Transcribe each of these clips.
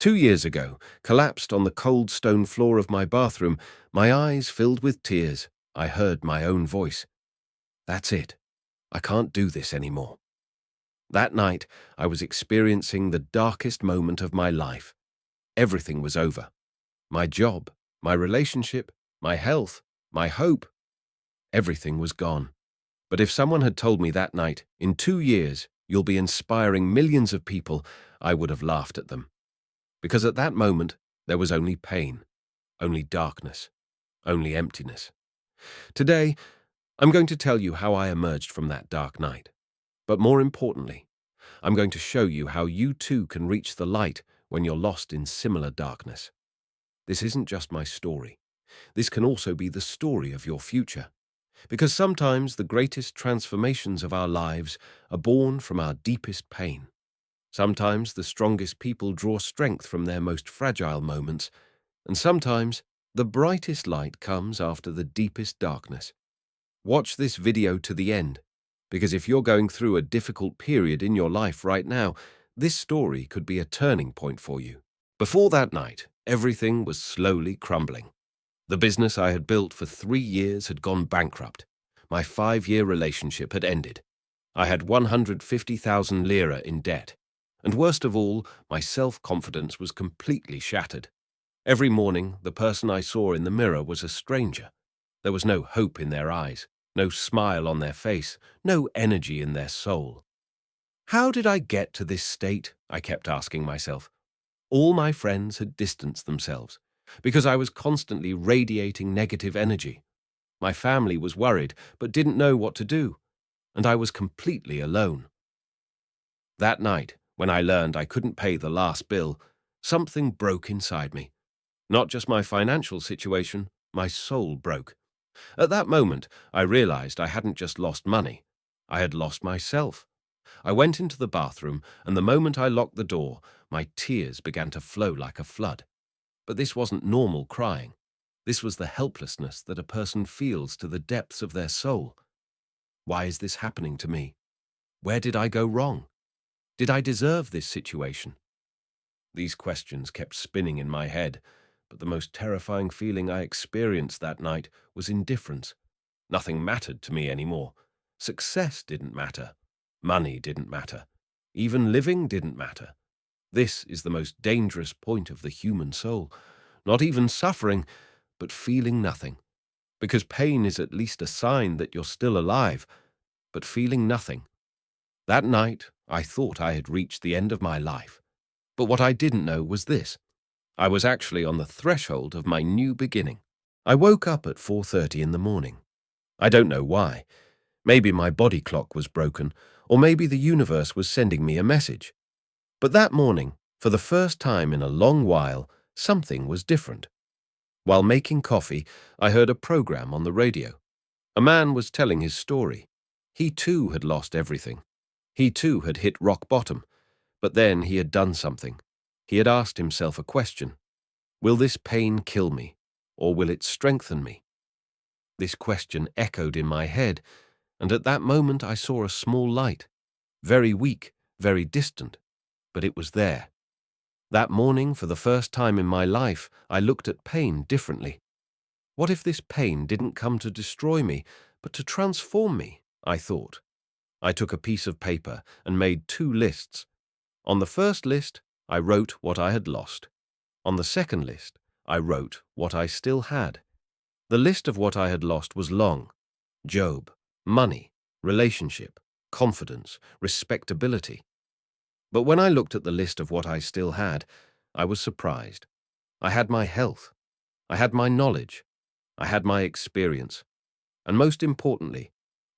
2 years ago, collapsed on the cold stone floor of my bathroom, my eyes filled with tears, I heard my own voice. That's it. I can't do this anymore. That night, I was experiencing the darkest moment of my life. Everything was over. My job, my relationship, my health, my hope. Everything was gone. But if someone had told me that night, in 2 years, you'll be inspiring millions of people, I would have laughed at them. Because at that moment, there was only pain, only darkness, only emptiness. Today, I'm going to tell you how I emerged from that dark night. But more importantly, I'm going to show you how you too can reach the light when you're lost in similar darkness. This isn't just my story. This can also be the story of your future. Because sometimes the greatest transformations of our lives are born from our deepest pain. Sometimes the strongest people draw strength from their most fragile moments, and sometimes the brightest light comes after the deepest darkness. Watch this video to the end, because if you're going through a difficult period in your life right now, this story could be a turning point for you. Before that night, everything was slowly crumbling. The business I had built for 3 years had gone bankrupt. My 5-year relationship had ended. I had 150,000 lira in debt. And worst of all, my self-confidence was completely shattered. Every morning, the person I saw in the mirror was a stranger. There was no hope in their eyes, no smile on their face, no energy in their soul. How did I get to this state? I kept asking myself. All my friends had distanced themselves, because I was constantly radiating negative energy. My family was worried, but didn't know what to do, and I was completely alone. That night, when I learned I couldn't pay the last bill, something broke inside me. Not just my financial situation, my soul broke. At that moment, I realized I hadn't just lost money. I had lost myself. I went into the bathroom, and the moment I locked the door, my tears began to flow like a flood. But this wasn't normal crying. This was the helplessness that a person feels to the depths of their soul. Why is this happening to me? Where did I go wrong? Did I deserve this situation? These questions kept spinning in my head, but the most terrifying feeling I experienced that night was indifference. Nothing mattered to me anymore. Success didn't matter. Money didn't matter. Even living didn't matter. This is the most dangerous point of the human soul. Not even suffering, but feeling nothing. Because pain is at least a sign that you're still alive, but feeling nothing. That night, I thought I had reached the end of my life. But what I didn't know was this. I was actually on the threshold of my new beginning. I woke up at 4:30 in the morning. I don't know why. Maybe my body clock was broken, or maybe the universe was sending me a message. But that morning, for the first time in a long while, something was different. While making coffee, I heard a program on the radio. A man was telling his story. He too had lost everything. He too had hit rock bottom. But then he had done something. He had asked himself a question. Will this pain kill me, or will it strengthen me? This question echoed in my head, and at that moment I saw a small light. Very weak, very distant, but it was there. That morning, for the first time in my life, I looked at pain differently. What if this pain didn't come to destroy me, but to transform me, I thought. I took a piece of paper and made 2 lists. On the first list, I wrote what I had lost. On the second list, I wrote what I still had. The list of what I had lost was long. Job, money, relationship, confidence, respectability. But when I looked at the list of what I still had, I was surprised. I had my health. I had my knowledge. I had my experience. And most importantly,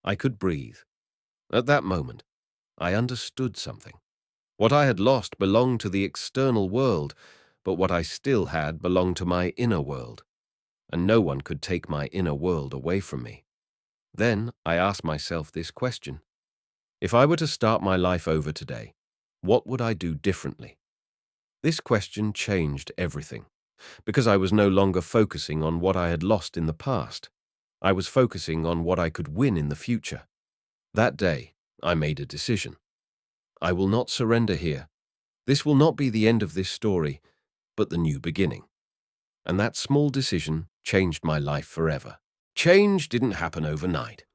I could breathe. At that moment, I understood something. What I had lost belonged to the external world, but what I still had belonged to my inner world. And no one could take my inner world away from me. Then I asked myself this question. If I were to start my life over today, what would I do differently? This question changed everything, because I was no longer focusing on what I had lost in the past. I was focusing on what I could win in the future. That day, I made a decision. I will not surrender here. This will not be the end of this story. but the new beginning. And that small decision changed my life forever. Change didn't happen overnight.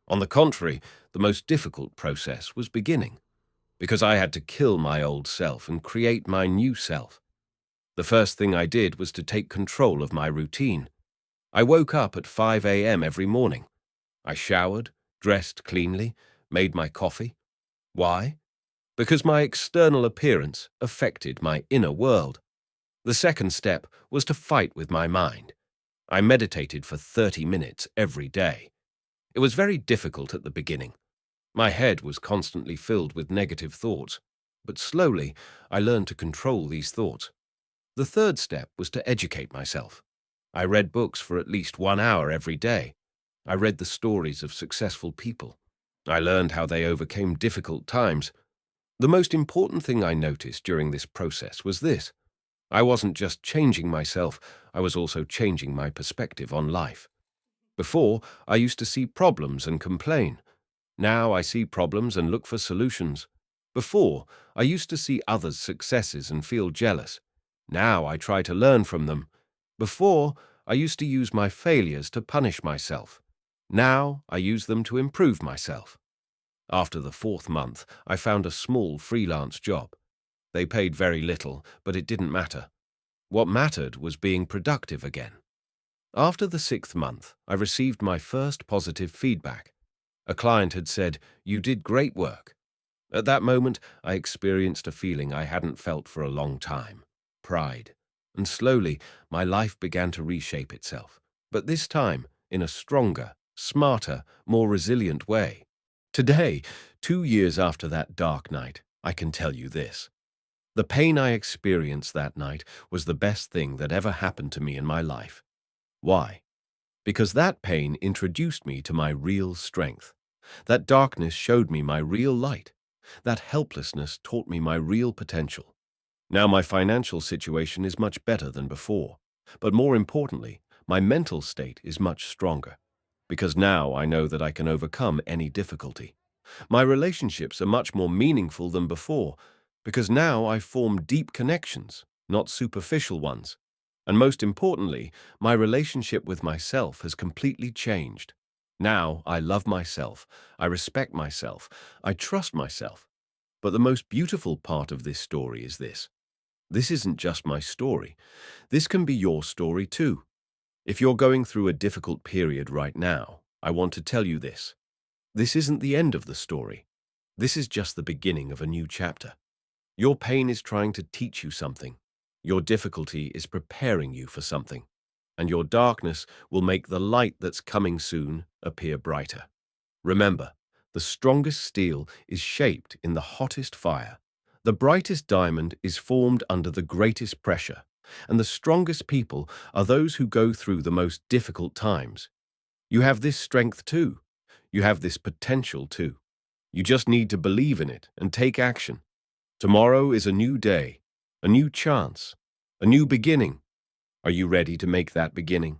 On the contrary, the most difficult process was beginning, because I had to kill my old self and create my new self. The first thing I did was to take control of my routine. I woke up at 5 a.m. every morning. I showered, dressed cleanly, made my coffee. Why? Because my external appearance affected my inner world. The second step was to fight with my mind. I meditated for 30 minutes every day. It was very difficult at the beginning. My head was constantly filled with negative thoughts, but slowly I learned to control these thoughts. The third step was to educate myself. I read books for at least 1 hour every day. I read the stories of successful people. I learned how they overcame difficult times. The most important thing I noticed during this process was this. I wasn't just changing myself, I was also changing my perspective on life. Before, I used to see problems and complain. Now I see problems and look for solutions. Before, I used to see others' successes and feel jealous. Now I try to learn from them. Before, I used to use my failures to punish myself. Now I use them to improve myself. After the 4th month, I found a small freelance job. They paid very little, but it didn't matter. What mattered was being productive again. After the 6th month, I received my first positive feedback. A client had said, "You did great work." At that moment, I experienced a feeling I hadn't felt for a long time: pride. And slowly, my life began to reshape itself. But this time, in a stronger, smarter, more resilient way. Today, 2 years after that dark night, I can tell you this. The pain I experienced that night was the best thing that ever happened to me in my life. Why? Because that pain introduced me to my real strength. That darkness showed me my real light. That helplessness taught me my real potential. Now my financial situation is much better than before. But more importantly, my mental state is much stronger. Because now I know that I can overcome any difficulty. My relationships are much more meaningful than before, because now I form deep connections, not superficial ones. And most importantly, my relationship with myself has completely changed. Now I love myself, I respect myself, I trust myself. But the most beautiful part of this story is this. This isn't just my story. This can be your story too. If you're going through a difficult period right now, I want to tell you this. This isn't the end of the story. This is just the beginning of a new chapter. Your pain is trying to teach you something. Your difficulty is preparing you for something. And your darkness will make the light that's coming soon appear brighter. Remember, the strongest steel is shaped in the hottest fire. The brightest diamond is formed under the greatest pressure. And the strongest people are those who go through the most difficult times. You have this strength too. You have this potential too. You just need to believe in it and take action. Tomorrow is a new day, a new chance, a new beginning. Are you ready to make that beginning?